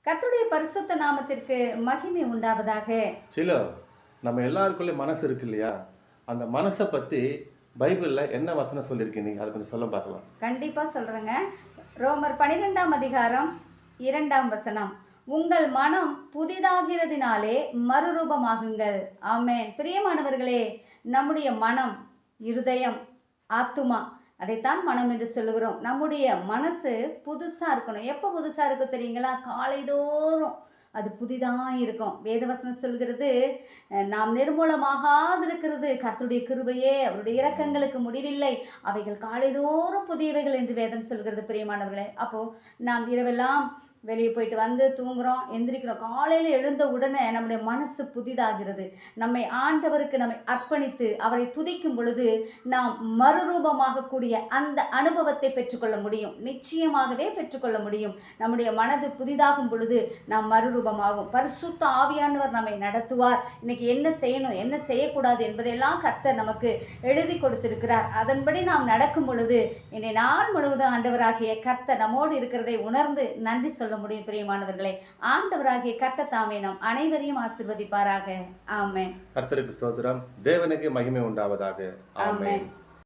கர்த்தருடைய பரிசுத்த நாமத்திற்கு மகிமை உண்டாவதாக. சில நம்ம எல்லாருக்குள்ளே மனசு இருக்கு இல்லையா? அந்த மனசை பத்தி பைபிள்ல என்ன வசனம் சொல்லியிருக்கு? நீங்க அதை கொஞ்சம் சொல்ல பார்க்கலாம். கண்டிப்பா சொல்றேங்க. ரோமர் 12ஆம் அதிகாரம் 2ஆம் வசனம். உங்கள் மனம் புதிதாகிறதினாலே மறுரூபமாகுங்கள். ஆமென். பிரியமானவர்களே, நம்முடைய மனம், இருதயம், ஆத்துமா, அதைத்தான் மனம் என்று சொல்லுகிறோம். நம்முடைய மனசு புதுசா இருக்கணும். எப்போ புதுசா இருக்கும் தெரியுங்களா? காலைதோறும் அது புதிதாக இருக்கும். வேதவசனம் சொல்கிறது, நாம் நிர்மூலமாகாதிருக்கிறது கர்த்தருடைய கிருபையே, அவருடைய இரக்கங்களுக்கு முடிவில்லை, அவைகள் காலைதோறும் புதியவைகள் என்று வேதம் சொல்கிறது. பிரியமானவர்களே, அப்போ நாம் இரவெல்லாம் வெளியே போயிட்டு வந்து தூங்குறோம், எந்திரிக்கிறோம். காலையில் எழுந்த உடனே நம்முடைய மனசு புதிதாகிறது. நம்மை ஆண்டவருக்கு நம்மை அர்ப்பணித்து அவரை துதிக்கும் பொழுது நாம் மறுரூபமாகக்கூடிய அந்த அனுபவத்தை பெற்றுக்கொள்ள முடியும். நிச்சயமாகவே பெற்றுக்கொள்ள முடியும். நம்முடைய மனது புதிதாகும் பொழுது நாம் மறுரூபமாகும். பரிசுத்த ஆவியானவர் நம்மை நடத்துவார். இன்னைக்கு என்ன செய்யணும், என்ன செய்யக்கூடாது என்பதையெல்லாம் கர்த்தர் நமக்கு எழுதி கொடுத்திருக்கிறார். அதன்படி நாம் நடக்கும் பொழுது என்னை நாள் முழுவதும் ஆண்டவராகிய கர்த்தர் நம்மோடு இருக்கிறதை உணர்ந்து நன்றி சொல்ல முடியும். பிரியமானவர்களே, ஆண்டவராகிய கர்த்தர் தாமே நம் அனைவரையும் ஆசீர்வதிப்பாராக. ஆமென். கர்த்தருக்கு ஸ்தோத்திரம். தேவனுக்கு மகிமை உண்டாவதாக. ஆமென்.